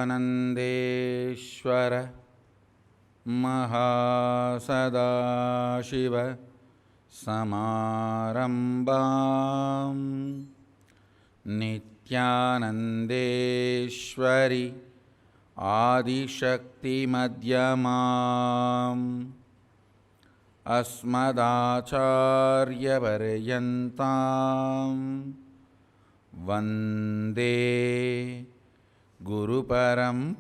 नित्यानन्देश्वर महासदाशिव समारम्भां नित्यानन्देश्वरि आदिशक्तिमध्यमाम् अस्मदाचार्यपर्यन्तां वन्दे गुरुपरम्पराम्।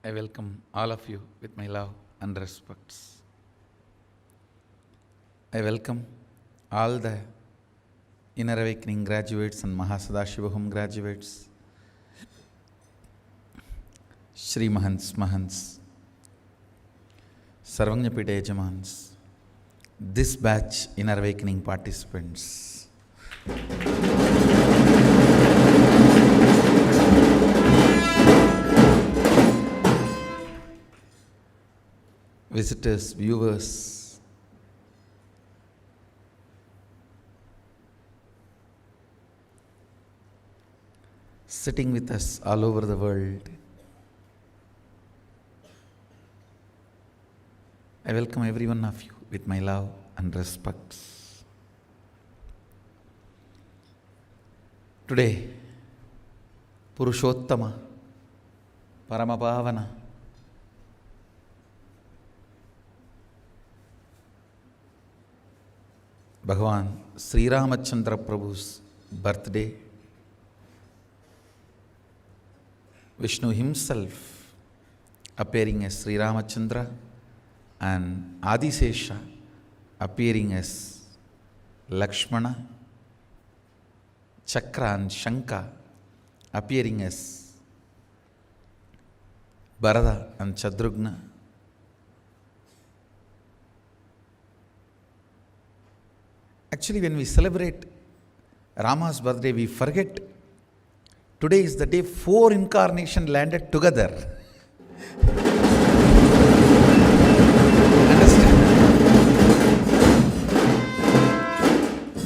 I welcome all of you with my love and respects. I welcome all the Inner Awakening graduates and Mahasadashiva Home graduates, Shri Mahants, Sarvanyapita Yajamans, this batch Inner Awakening participants. Visitors, viewers, sitting with us all over the world, I welcome every one of you with my love and respects. Today, Purushottama, Paramapavana, Bhagavan Sri Ramachandra Prabhu's birthday. Vishnu himself appearing as Sri Ramachandra and Adisesha appearing as Lakshmana, Chakra and Shanka appearing as Bharata and Shatrugna. Actually, when we celebrate Rama's birthday, we forget today is the day 4 incarnations landed together. Understand?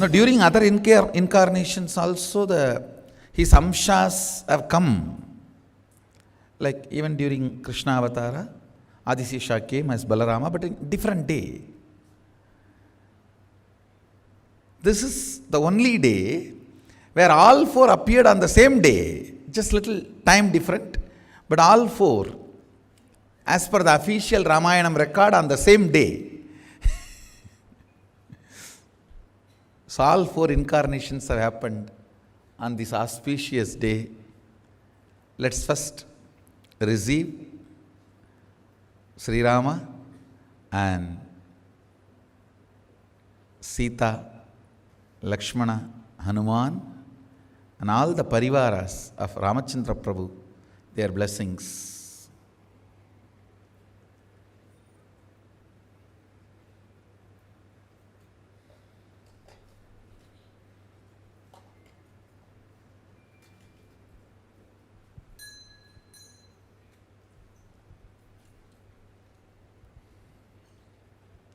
Now, during other incarnations also, his amshas have come. Like even during Krishna Avatara, Adisesha came as Balarama, but in different day. This is the only day where all 4 appeared on the same day, just little time different, but all 4, as per the official Ramayanam record, on the same day. So all 4 incarnations have happened on this auspicious day. Let's first receive Sri Rama and Sita, Lakshmana, Hanuman, and all the parivaras of Ramachandra Prabhu, their blessings.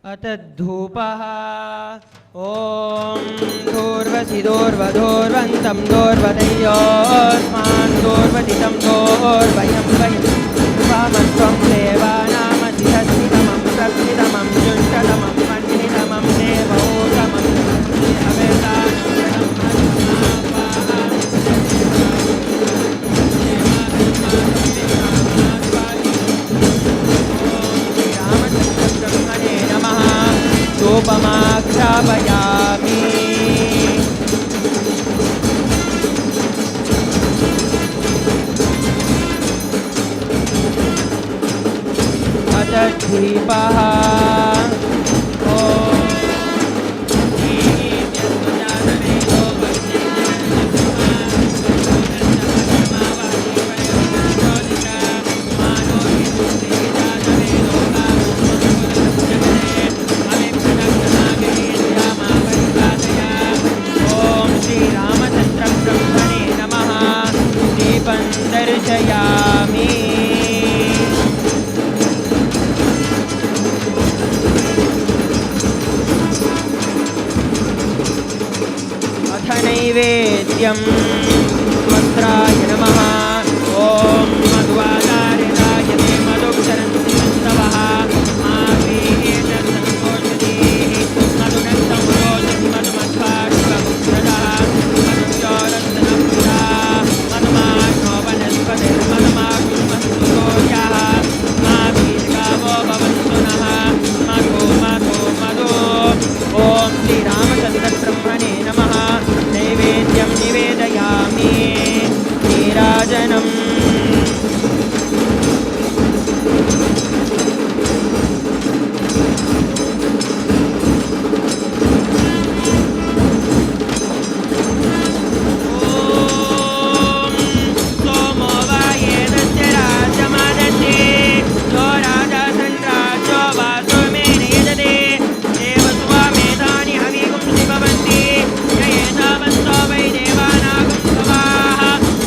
अतद्धूपः ॐ दूर्वसि दूर्वधूर्वन्तं दूर्वदयोस्मान् दूर्वदितं दूर्वयं वयं वामत्वं देवानामधिहस्तितमं प्रस्थितमं जुष्टतमं मण्डितमं देवोतमं धूपमाख्यापयामि। अथ रूपः ॐ ॐ श्रीरामचन्द्रब्रह्मणे नमः दीपं दर्शयामि अथ नैवेद्यं वस्त्राय नमः ॐ मध्वादारिताय ते मधुक्षरन्ति सन्तवः माधवीः तत्सन्तोषधीः मधुनक्तं रोचति मधुमध्वादिवपुत्रः मधुश्चोरन्तनपुरा मधुमानो वनस्पतिर्मधुमाकुर्मस्तु सूर्यः माभीर्गावो भवन्तु नः मधु मधु मधु ॐ श्रीरामचन्द्रब्रह्मणे नमः नैवेद्यं निवेदयामि नीराजनम् सोमो वायेदस्य राज्यमादन्ते यो राजा सन्राज्यो वासो मे नियजते देवसुवा मेधानि हविगुंसि भवन्ति जयेतावन्तो वै देवानागं सवाः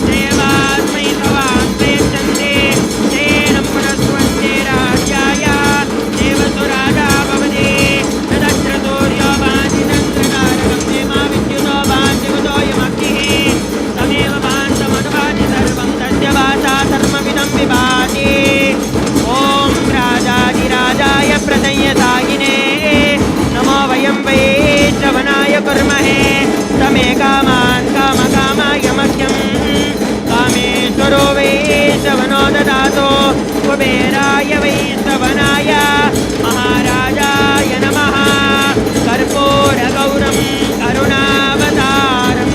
देवास्मै सवान् प्रयच्छन्ति तेन पुनस्वन्ते राज्याय देवसु राजा भवति तदत्र सूर्यो भाति चन्द्रतारकं देमा विद्युतो भान्तिवतो यमग्निः तमेव भान्तमनुभाति सर्वं तस्य वाचा सर्वमिदं विभाति ॐ राजाधिराजाय प्रसंयतायिने नमो वयं वै श्रवणाय कुर्महे तमे कामान् कामकामाय मह्यं कामेश्वरो वै श्रवणो ददातु कुबेराय वै श्रवणाय महाराजाय नमः कर्पूरगौरं करुणावतारं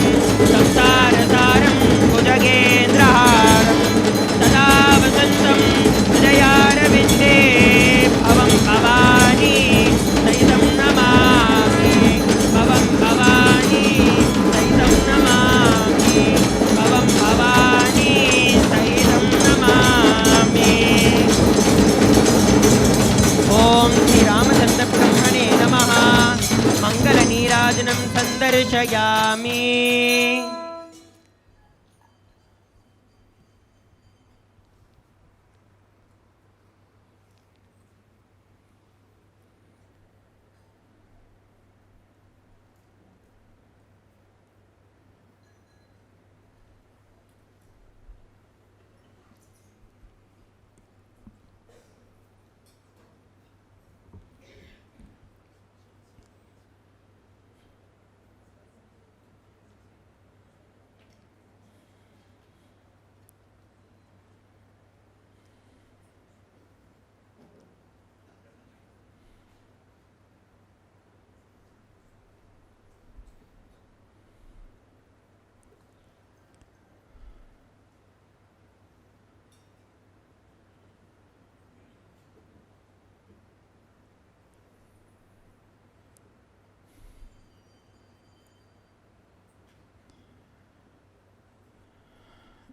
संसारसारं भुजगेन्द्रहारं सदा वसन्तं हृदयारविन्दे भवं भवानी सहितं नमामि भवं भवानी सहितं नमामि भवं भवानी सहितं नमामि ॐ श्रीरामचन्द्रब्रह्मणे नमः मङ्गलनीराजनं सन्दर्शयामि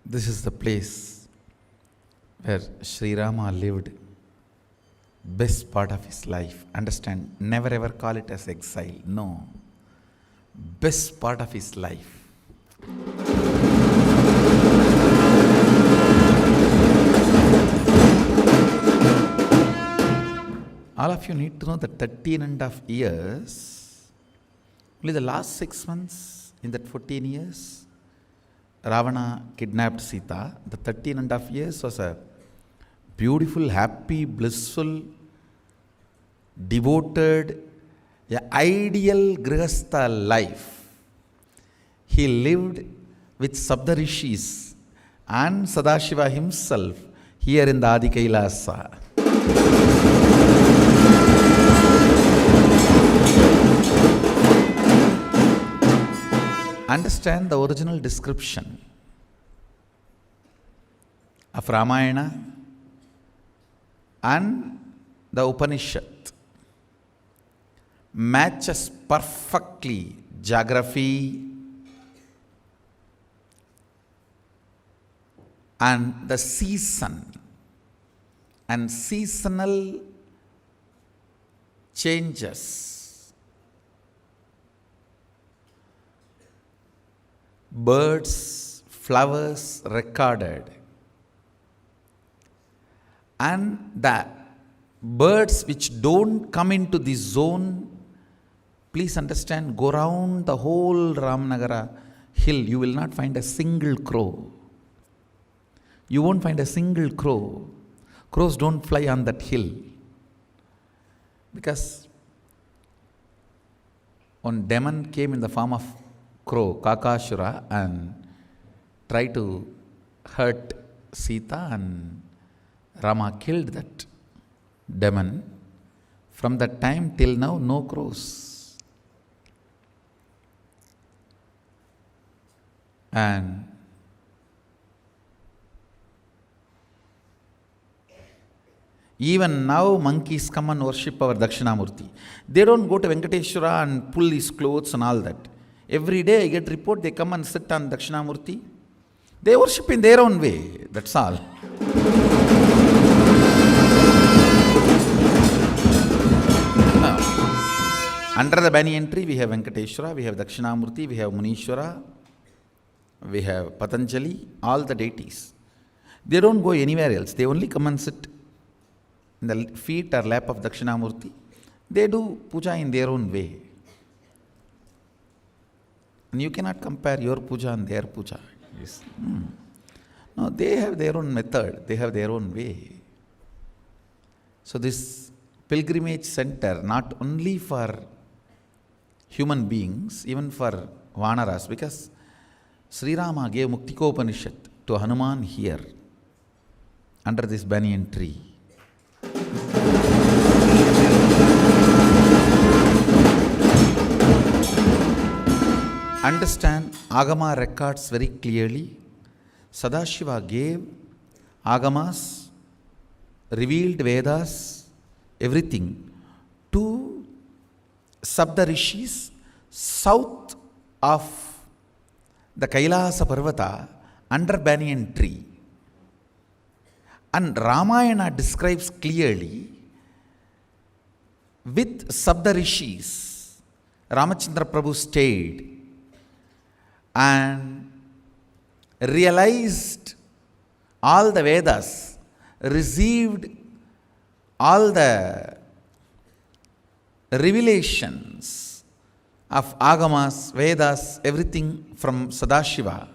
This is the place where Sri Rama lived best part of his life. Understand, never ever call it as exile. No. Best part of his life. All of you need to know that 13.5 years, only the last 6 months in that 14 years, Ravana kidnapped Sita. The 13.5 years was a beautiful, happy, blissful, devoted, ideal Grihastha life. He lived with Saptarishis and Sadashiva himself here in the Adi Kailasa. Understand the original description of Ramayana and the Upanishad matches perfectly geography and the season and seasonal changes. Birds, flowers recorded, and the birds which don't come into this zone, please understand, go round the whole Ramnagara hill, you will not find a single crow. You won't find a single crow. Crows don't fly on that hill. Because one demon came in the form of crow, Kakashura, and tried to hurt Sita, and Rama killed that demon. From that time till now, no crows. And even now monkeys come and worship our Dakshinamurti. They don't go to Venkateshwara and pull his clothes and all that. Every day I get report, they come and sit on Dakshinamurti. They worship in their own way, that's all. Now, under the banyan tree we have Venkateshwara, we have Dakshinamurti, we have Munishwara, we have Patanjali, all the deities. They don't go anywhere else, they only come and sit in the feet or lap of Dakshinamurti. They do puja in their own way. And you cannot compare your puja and their puja. Yes. No, they have their own method, they have their own way. So this pilgrimage center, not only for human beings, even for Vanaras, because Sri Rama gave Muktikopanishad to Hanuman here, under this banyan tree. Understand, Agama records very clearly. Sadashiva gave Agamas, revealed Vedas, everything to Saptarishis south of the Kailasa Parvata under banyan tree. And Ramayana describes clearly with Saptarishis, Ramachandra Prabhu stayed and realized all the Vedas, received all the revelations of Agamas, Vedas, everything from Sadashiva.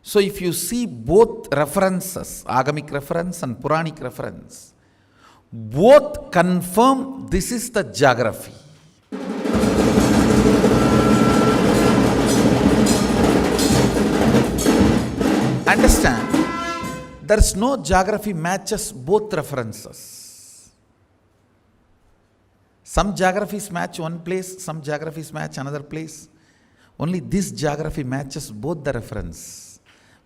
So if you see both references, Agamic reference and Puranic reference, both confirm this is the geography. Understand, there is no geography matches both references. Some geographies match one place, some geographies match another place. Only this geography matches both the reference.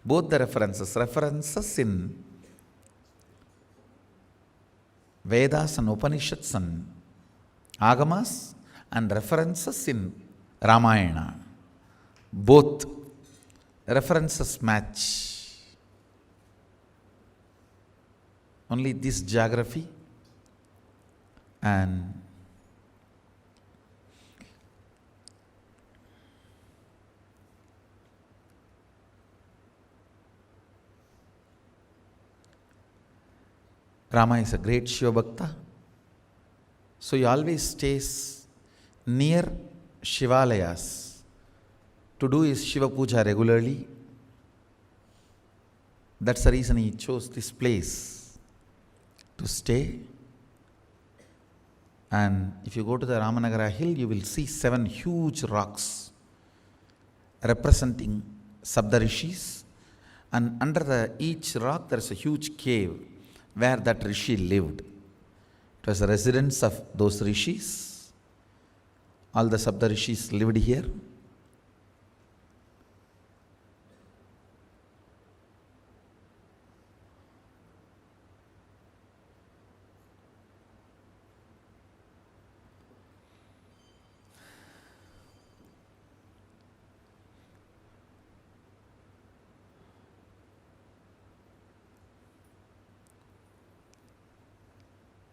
Both the references in Vedas and Upanishads and Agamas, and references in Ramayana. Both references match. Only this geography and Rama is a great Shiva Bhakta. So he always stays near Shivalayas to do his Shiva Puja regularly. That's the reason he chose this place to stay. And if you go to the Ramanagara hill, you will see 7 huge rocks representing Saptarishis. And under each rock there is a huge cave where that Rishi lived. It was the residence of those Rishis. All the Saptarishis lived here.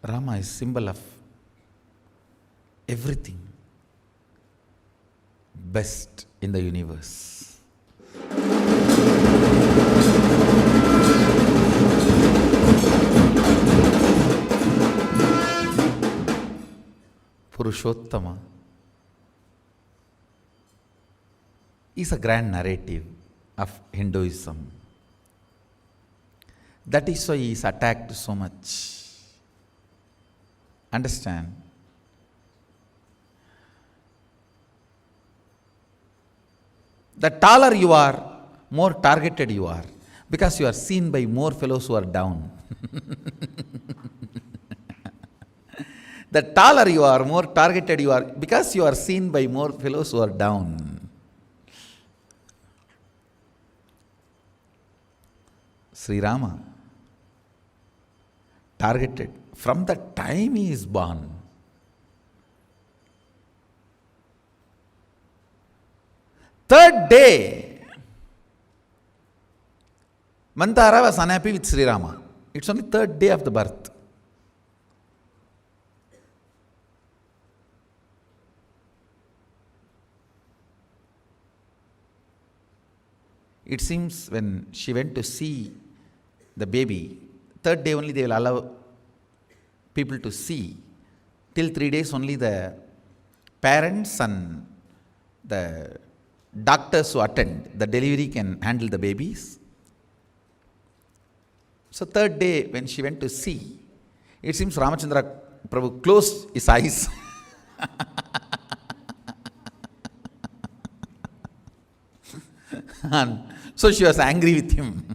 Rama is symbol of everything best in the universe. Purushottama is a grand narrative of Hinduism. That is why he is attacked so much. Understand? The taller you are, more targeted you are, because you are seen by more fellows who are down. The taller you are, more targeted you are, because you are seen by more fellows who are down. Sri Rama, targeted from the time he is born. Third day, Mantara was unhappy with Sri Rama. It's only third day of the birth. It seems when she went to see the baby, third day only they will allow people to see. Till 3 days only the parents and the doctors who attend the delivery can handle the babies. So third day when she went to see, it seems Ramachandra Prabhu closed his eyes. And so she was angry with him.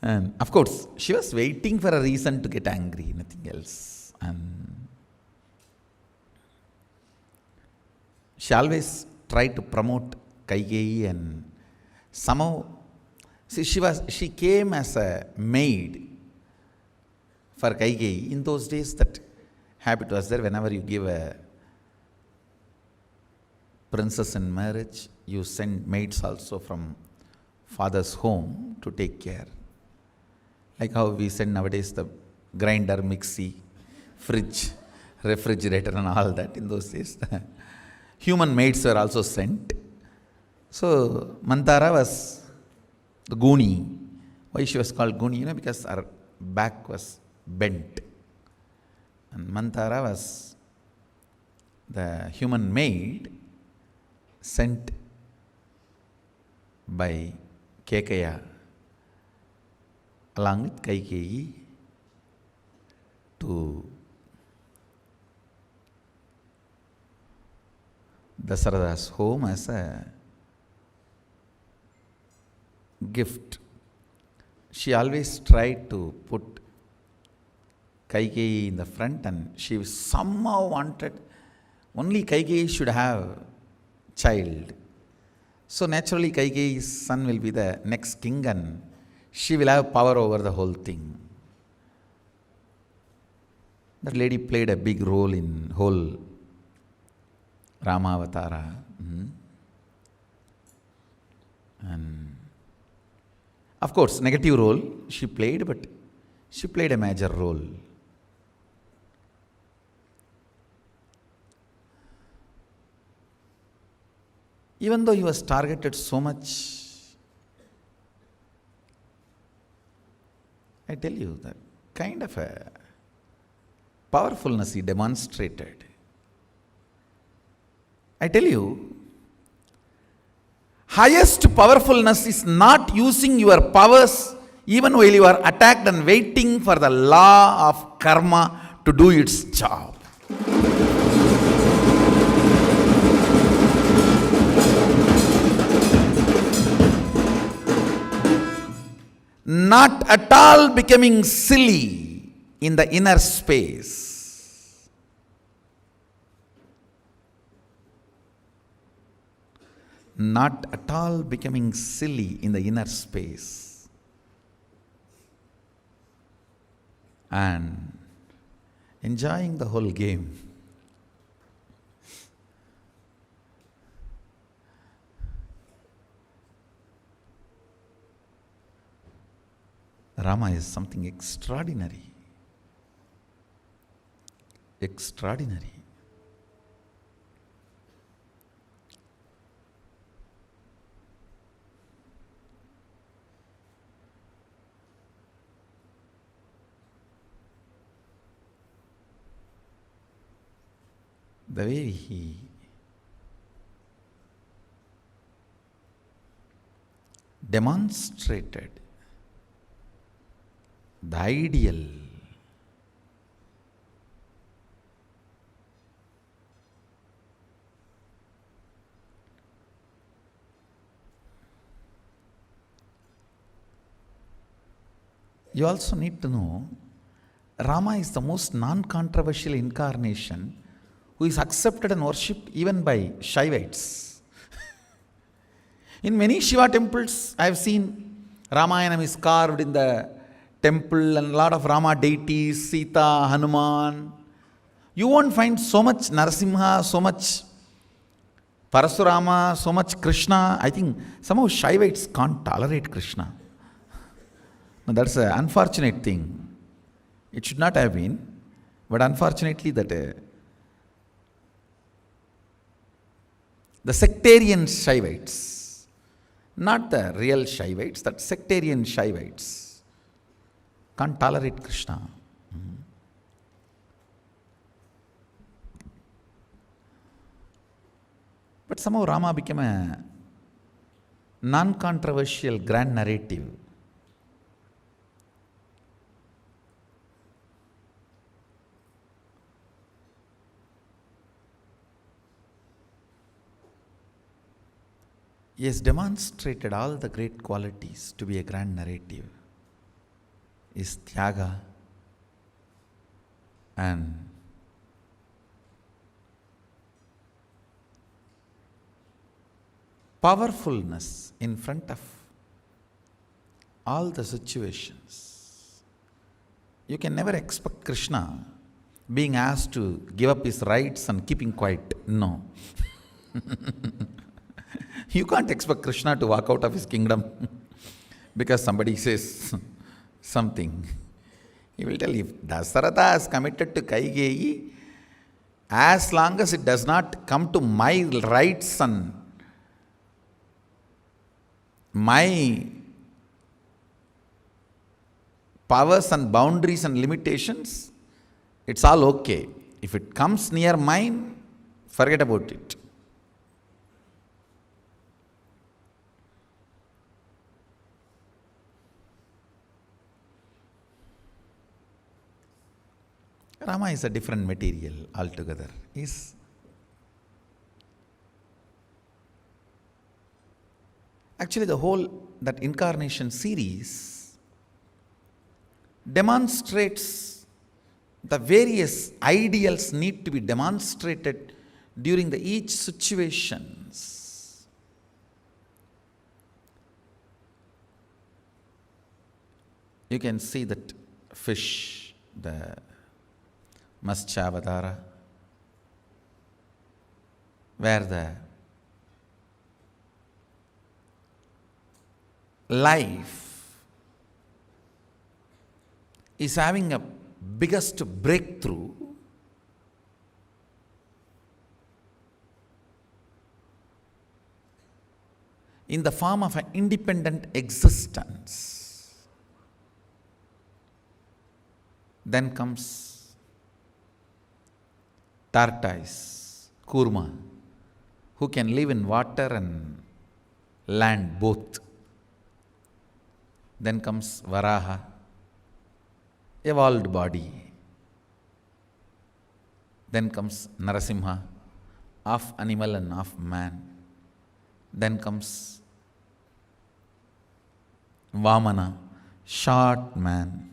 And of course, she was waiting for a reason to get angry, nothing else. And she always tried to promote Kaikeyi, and somehow, see, she came as a maid for Kaikeyi. In those days, that habit was there. Whenever you give a princess in marriage, you send maids also from father's home to take care. Like how we send nowadays the grinder, mixie, fridge, refrigerator and all that. In those days, the human maids were also sent. So Mantara was the Guni. Why she was called Guni? Because her back was bent. And Mantara was the human maid sent by Kekaya along with Kaikeyi to Dasarada's home as a gift. She always tried to put Kaikeyi in the front, and she somehow wanted only Kaikeyi should have child. So naturally Kaikeyi's son will be the next king and she will have power over the whole thing. That lady played a big role in whole Ramavatara. And of course, negative role she played, but she played a major role. Even though he was targeted so much, I tell you, that kind of a powerfulness he demonstrated. I tell you, highest powerfulness is not using your powers even while you are attacked and waiting for the law of karma to do its job. Not at all becoming silly in the inner space. Not at all becoming silly in the inner space. And enjoying the whole game. Rama is something extraordinary. Extraordinary. The way he demonstrated the ideal you also need to know Rama is the most non-controversial incarnation who is accepted and worshipped even by Shaivites. In many Shiva temples, I have seen Ramayanam is carved in the temple and a lot of Rama deities, Sita, Hanuman. You won't find so much Narasimha, so much Parasurama, so much Krishna. I think somehow Shaivites can't tolerate Krishna. Now that's an unfortunate thing. It should not have been, but unfortunately that the sectarian Shaivites, not the real Shaivites, that sectarian Shaivites can't tolerate Krishna. But somehow Rama became a non-controversial grand narrative. He has demonstrated all the great qualities to be a grand narrative. Is Tyaga and powerfulness in front of all the situations. You can never expect Krishna being asked to give up his rights and keeping quiet. No. You can't expect Krishna to walk out of his kingdom because somebody says something. He will tell, if Dasaratha is committed to Kaigeyi, as long as it does not come to my rights and my powers and boundaries and limitations, it's all okay. If it comes near mine, forget about it. Rama is a different material altogether. Actually, the whole that incarnation series demonstrates the various ideals need to be demonstrated during the each situations. You can see that fish, the Matsyavatara, where the life is having a biggest breakthrough, in the form of an independent existence. Then comes tortoise, Kurma, who can live in water and land both. Then comes Varaha, evolved body. Then comes Narasimha, half animal and half man. Then comes Vamana, short man.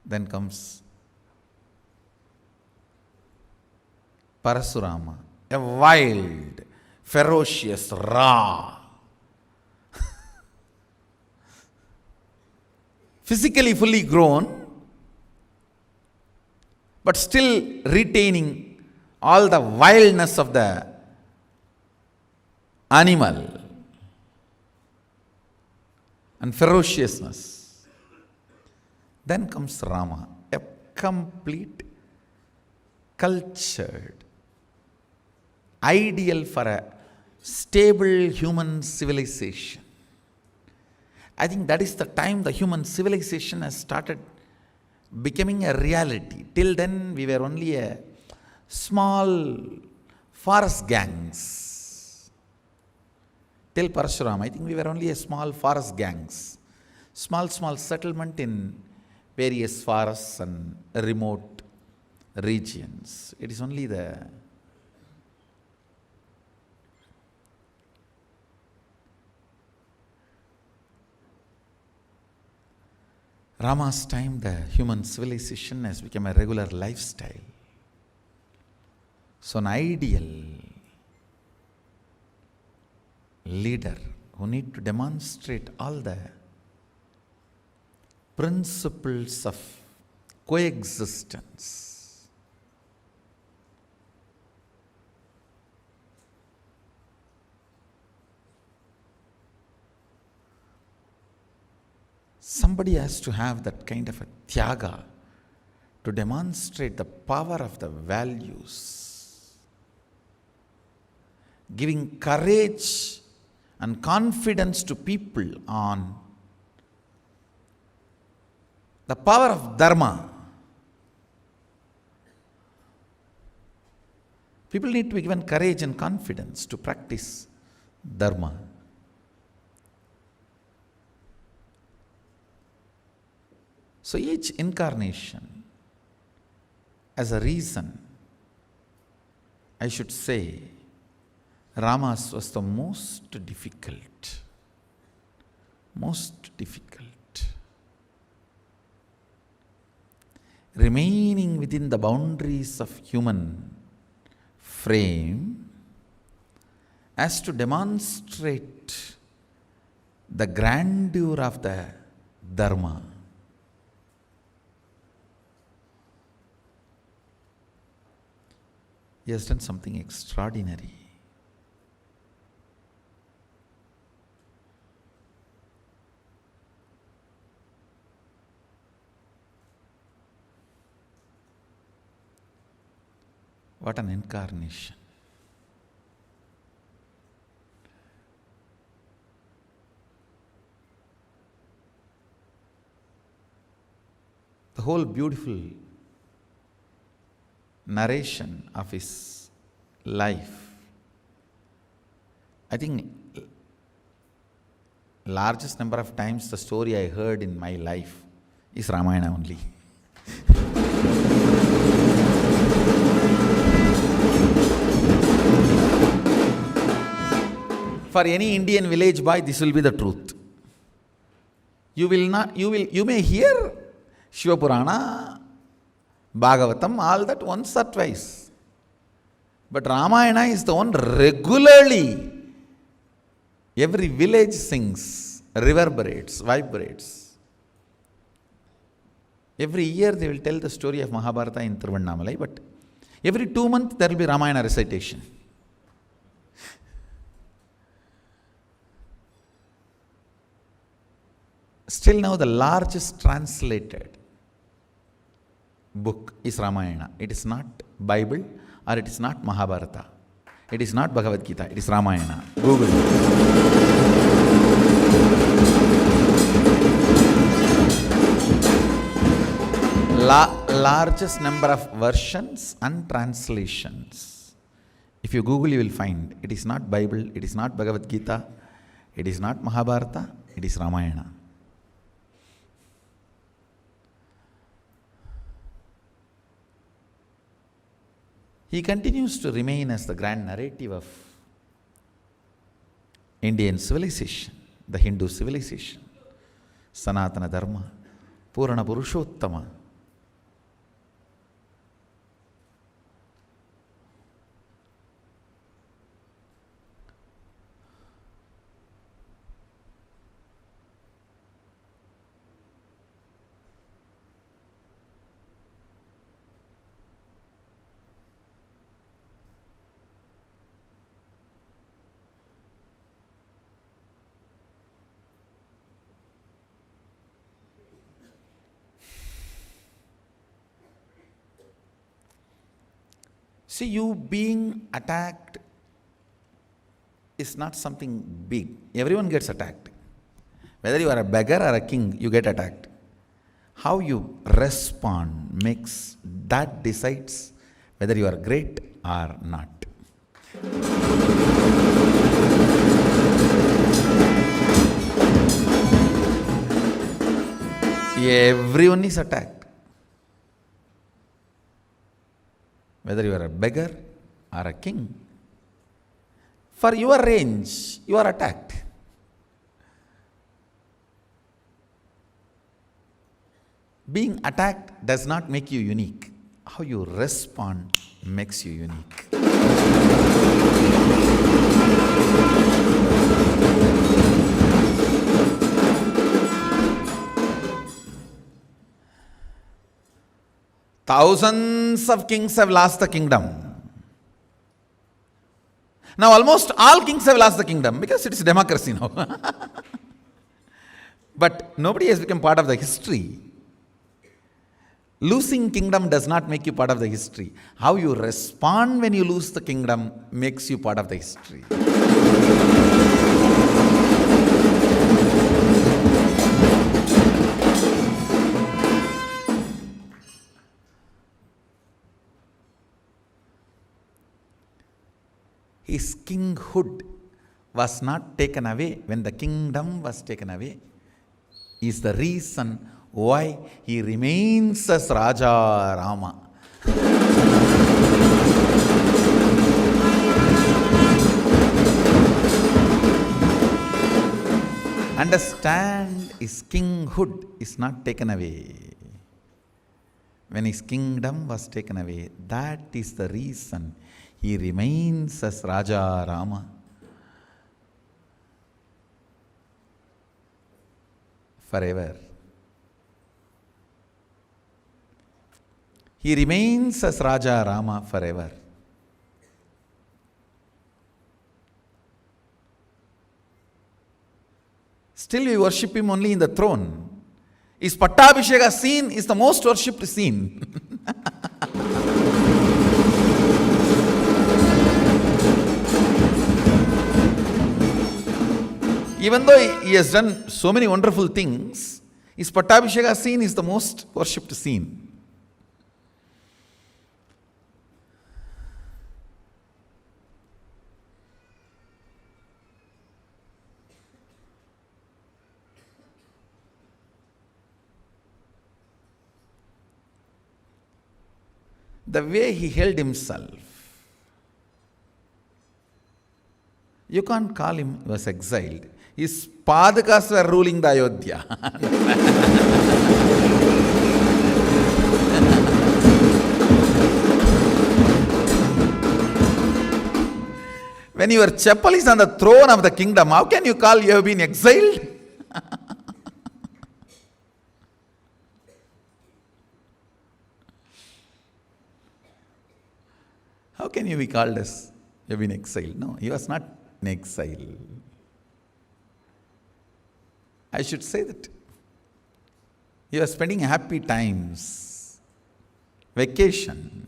Then comes Parasurama, a wild, ferocious, raw, physically fully grown, but still retaining all the wildness of the animal and ferociousness. Then comes Rama, a complete, cultured, ideal for a stable human civilization. I think that is the time the human civilization has started becoming a reality. Till then, we were only a small forest gangs. Till Parashuram, I think we were only a small forest gangs. Small settlement in various forests and remote regions. It is only the Rama's time, the human civilization has become a regular lifestyle. So an ideal leader who need to demonstrate all the principles of coexistence. Somebody has to have that kind of a tyaga to demonstrate the power of the values, giving courage and confidence to people on the power of dharma. People need to be given courage and confidence to practice dharma. So each incarnation, as a reason, I should say, Rama's was the most difficult. Remaining within the boundaries of human frame as to demonstrate the grandeur of the dharma. He has done something extraordinary. What an incarnation. The whole beautiful narration of his life, I think largest number of times the story I heard in my life is Ramayana only. For any Indian village boy, this will be the truth. You may hear Shiva Purana, Bhagavatam, all that once or twice. But Ramayana is the one regularly. Every village sings, reverberates, vibrates. Every year they will tell the story of Mahabharata in Tiruvannamalai, but every 2 months there will be Ramayana recitation. Still now the largest translated book is Ramayana. It is not Bible or it is not Mahabharata. It is not Bhagavad Gita. It is Ramayana. Google. Largest number of versions and translations. If you Google, you will find it is not Bible, it is not Bhagavad Gita, it is not Mahabharata, it is Ramayana. He continues to remain as the grand narrative of Indian civilization, the Hindu civilization, Sanatana Dharma, Purana Purushottama. See, you being attacked is not something big. Everyone gets attacked. Whether you are a beggar or a king, you get attacked. How you respond that decides whether you are great or not. Everyone is attacked. Whether you are a beggar or a king, for your range, you are attacked. Being attacked does not make you unique. How you respond makes you unique. Thousands of kings have lost the kingdom. Now almost all kings have lost the kingdom because it is democracy now. But nobody has become part of the history. Losing kingdom does not make you part of the history. How you respond when you lose the kingdom makes you part of the history. His kinghood was not taken away when the kingdom was taken away. Is the reason why he remains as Raja Rama. Understand, his kinghood is not taken away. When his kingdom was taken away, that is the reason he remains as Raja Rama. Forever. He remains as Raja Rama forever. Still we worship him only in the throne. His Pattabhisheka scene is the most worshipped scene. Even though he has done so many wonderful things, his Pattabhisheka scene is the most worshipped scene. The way he held himself, you can't call him he was exiled. His Padakas were ruling the Ayodhya. When your chapel is on the throne of the kingdom, how can you call you have been exiled? How can you be called as you have been exiled? No, he was not in exile. I should say that he was spending happy times, vacation.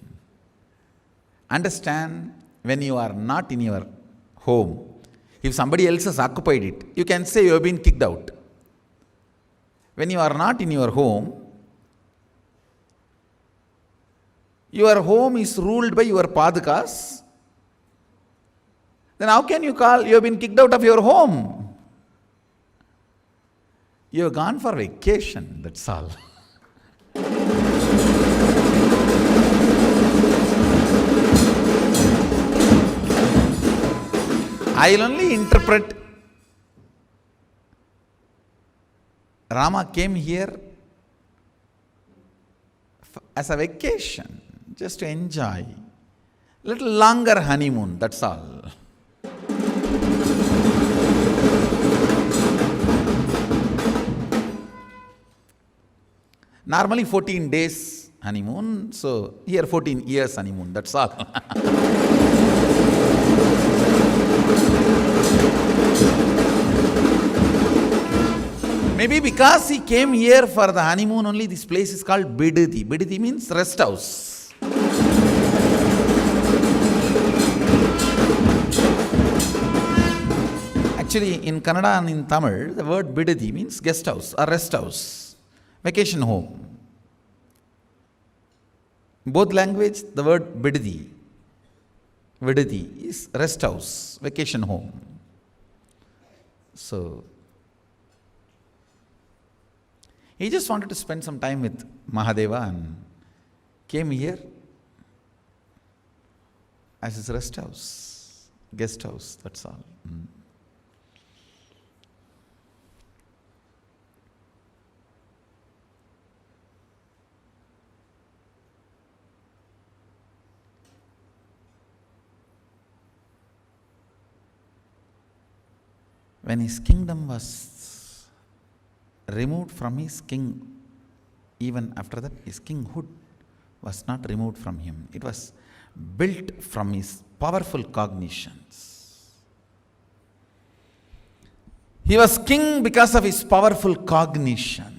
Understand, when you are not in your home, if somebody else has occupied it, you can say you have been kicked out. When you are not in your home is ruled by your Padakas, then how can you call you have been kicked out of your home? You have gone for vacation, that's all. I will only interpret Rama came here as a vacation, just to enjoy. Little longer honeymoon, that's all. Normally 14 days honeymoon, so here 14 years honeymoon, that's all. Maybe because he came here for the honeymoon only, this place is called Bidadi. Bidadi means rest house. Actually, in Kannada and in Tamil, the word bidadi means guest house or rest house, vacation home. Both language, the word vidadi is rest house, vacation home. So, he just wanted to spend some time with Mahadeva and came here as his rest house, guest house, that's all. When his kingdom was removed from his king, even after that, his kinghood was not removed from him. It was built from his powerful cognitions. He was king because of his powerful cognitions,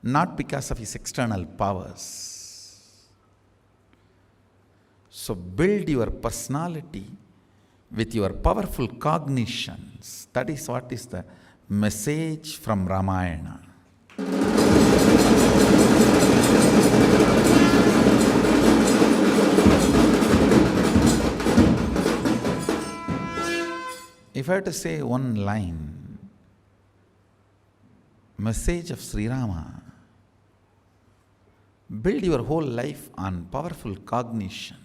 not because of his external powers. So build your personality with your powerful cognitions. That is what is the message from Ramayana. If I had to say one line, message of Sri Rama, build your whole life on powerful cognitions.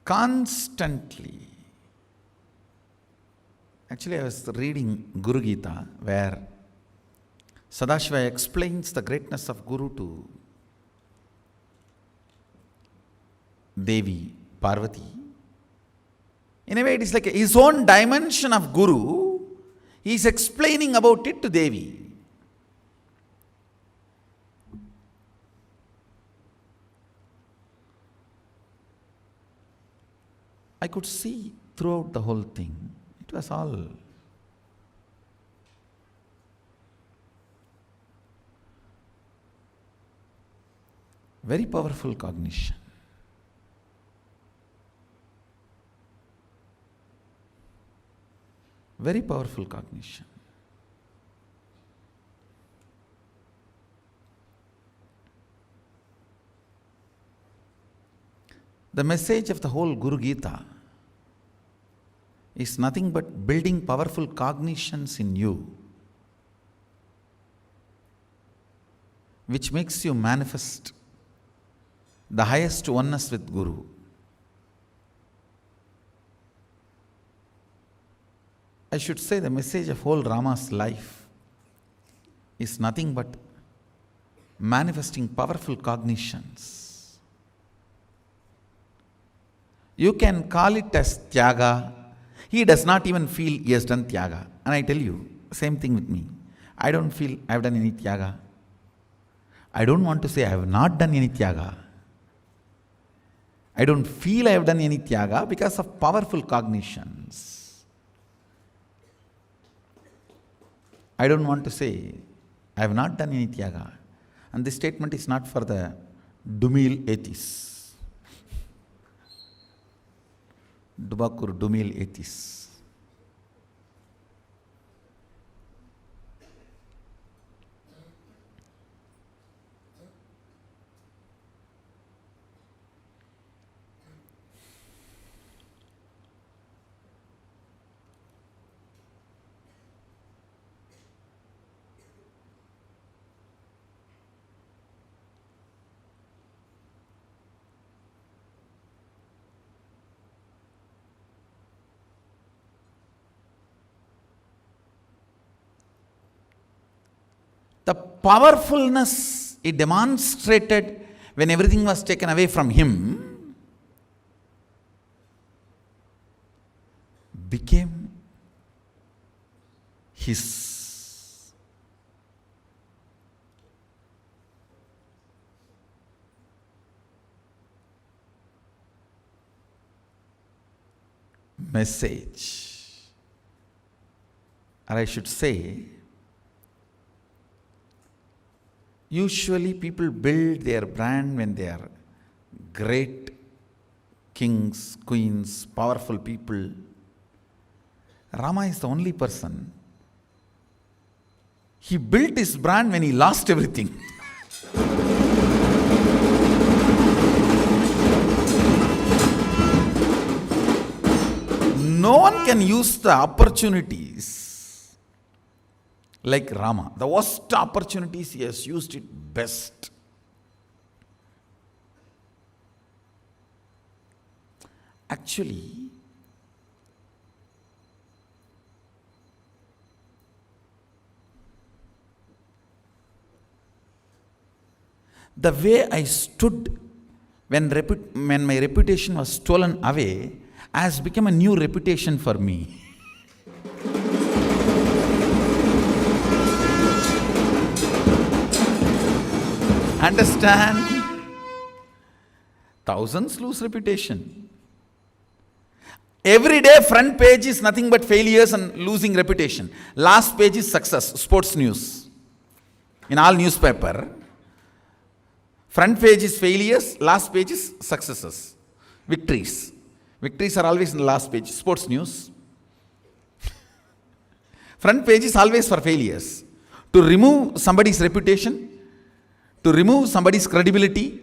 Constantly. Actually, I was reading Guru Gita, where Sadashiva explains the greatness of Guru to Devi Parvati. In a way, it is like his own dimension of Guru. He is explaining about it to Devi. I could see throughout the whole thing, it was all very powerful cognition. Very powerful cognition. The message of the whole Guru Gita is nothing but building powerful cognitions in you, which makes you manifest the highest oneness with Guru. I should say the message of whole Rama's life is nothing but manifesting powerful cognitions. You can call it as Tyaga. He does not even feel he has done Tyaga. And I tell you, same thing with me. I don't feel I have done any Tyaga. I don't want to say I have not done any Tyaga. I don't feel I have done any Tyaga because of powerful cognitions. I don't want to say I have not done any Tyaga. And this statement is not for the Dumil atheists. Dubakur Dumil atheists. The powerfulness he demonstrated when everything was taken away from him became his message. Or I should say, usually people build their brand when they are great kings, queens, powerful people. Rama is the only person. He built his brand when he lost everything. No one can use the opportunities like Rama. The worst opportunities, he has used it best. Actually, the way I stood when my reputation was stolen away has become a new reputation for me. Understand? Thousands lose reputation. Every day front page is nothing but failures and losing reputation. Last page is success, sports news. In all newspaper, front page is failures, last page is successes, victories. Victories are always in the last page, sports news. Front page is always for failures. To remove somebody's reputation, to remove somebody's credibility,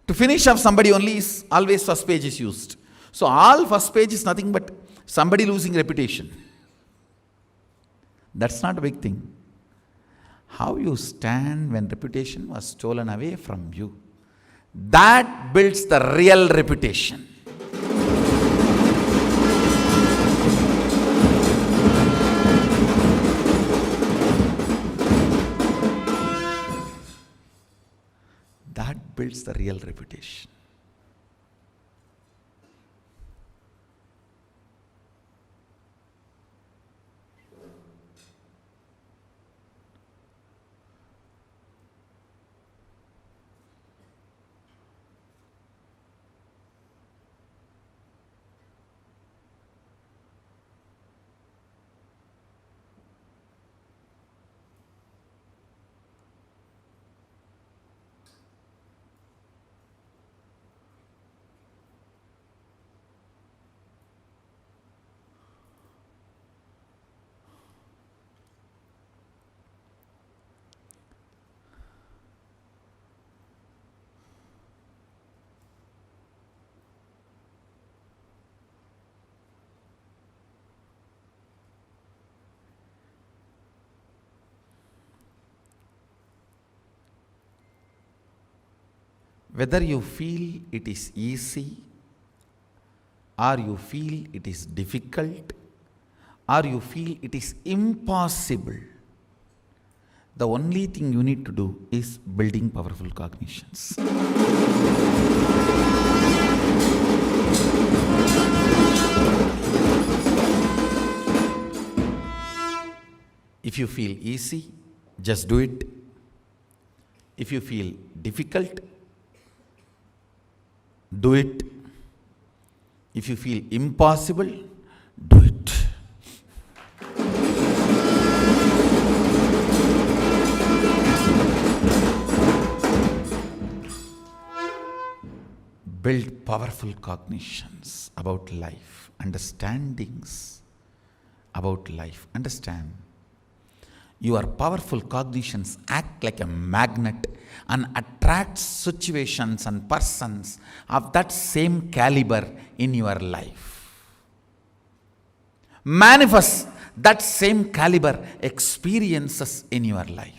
to finish off somebody only is always first page is used. So all first page is nothing but somebody losing reputation. That's not a big thing. How you stand when reputation was stolen away from you, that builds the real reputation. That builds the real reputation. Whether you feel it is easy, or you feel it is difficult, or you feel it is impossible, the only thing you need to do is building powerful cognitions. If you feel easy, just do it. If you feel difficult, do it. If you feel impossible, do it. Build powerful cognitions about life, understandings about life. Understand, your powerful cognitions act like a magnet and attract situations and persons of that same caliber in your life. Manifest that same caliber experiences in your life.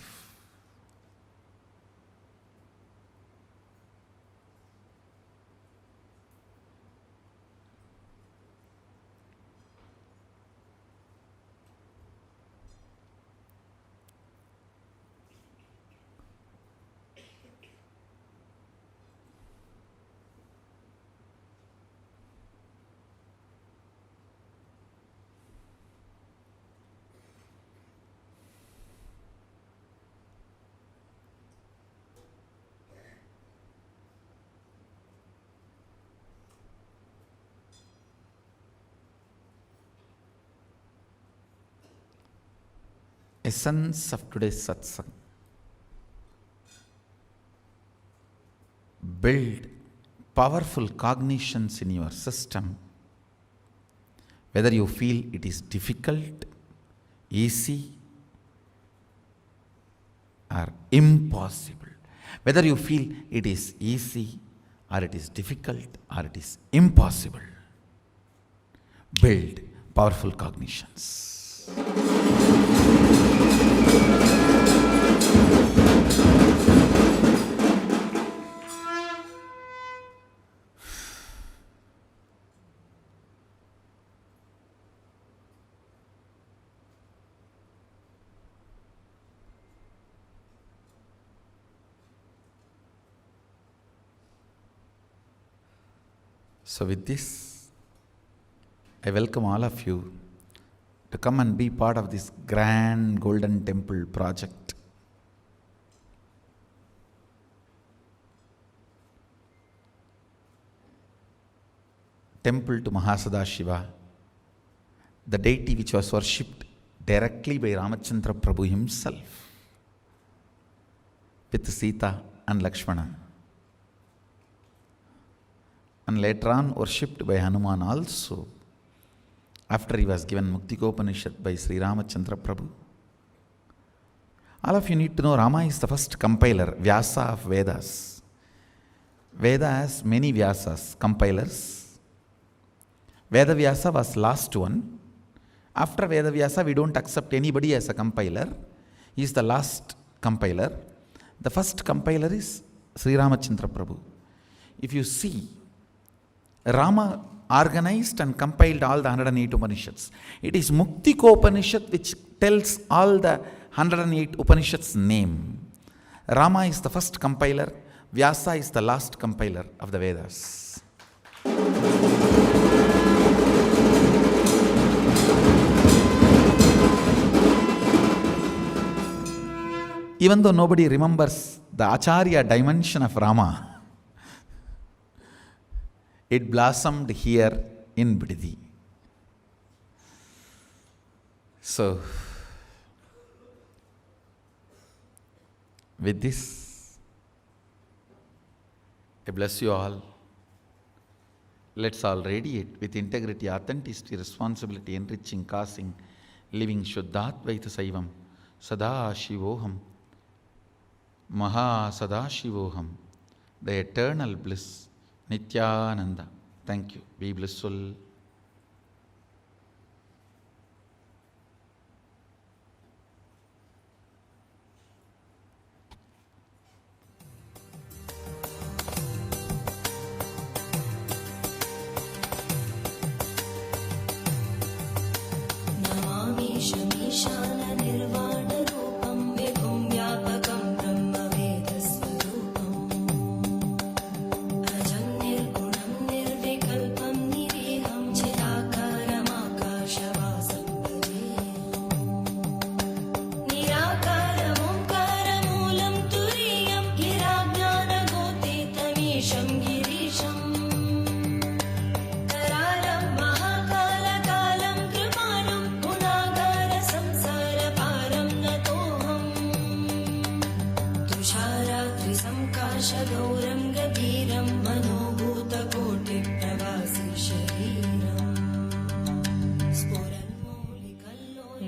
Essence of today's satsang: build powerful cognitions in your system, whether you feel it is difficult, easy, or impossible. Whether you feel it is easy, or it is difficult, or it is impossible. Build powerful cognitions. So with this, I welcome all of you to come and be part of this grand Golden Temple project. Temple to Mahasadashiva, the deity which was worshipped directly by Ramachandra Prabhu himself with Sita and Lakshmana, and later on worshipped by Hanuman also, after he was given Muktikopanishad by Sri Ramachandra Prabhu. All of you need to know Rama is the first compiler, Vyasa of Vedas. Veda has many Vyasas, compilers. Veda Vyasa was last one. After Veda Vyasa, we don't accept anybody as a compiler. He is the last compiler. The first compiler is Sri Ramachandra Prabhu. If you see, Rama organized and compiled all the 108 Upanishads. It is Muktikopanishad which tells all the 108 Upanishads' name. Rama is the first compiler, Vyasa is the last compiler of the Vedas. Even though nobody remembers the Acharya dimension of Rama, it blossomed here in Bidadi. So, with this, I bless you all. Let's all radiate with integrity, authenticity, responsibility, enriching, causing, living Shuddhadvaita Saivam, Sada Shivoham, Maha Sada Shivoham, the eternal bliss, Nityananda. Thank you. Be blissful.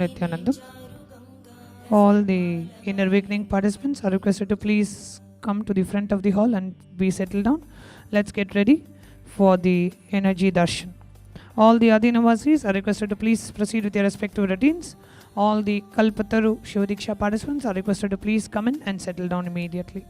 Nityananda. All the inner awakening participants are requested to please come to the front of the hall and be settled down. Let's get ready for the energy darshan. All the Adinavasis are requested to please proceed with their respective routines. All the Kalpataru Shivadiksha participants are requested to please come in and settle down immediately.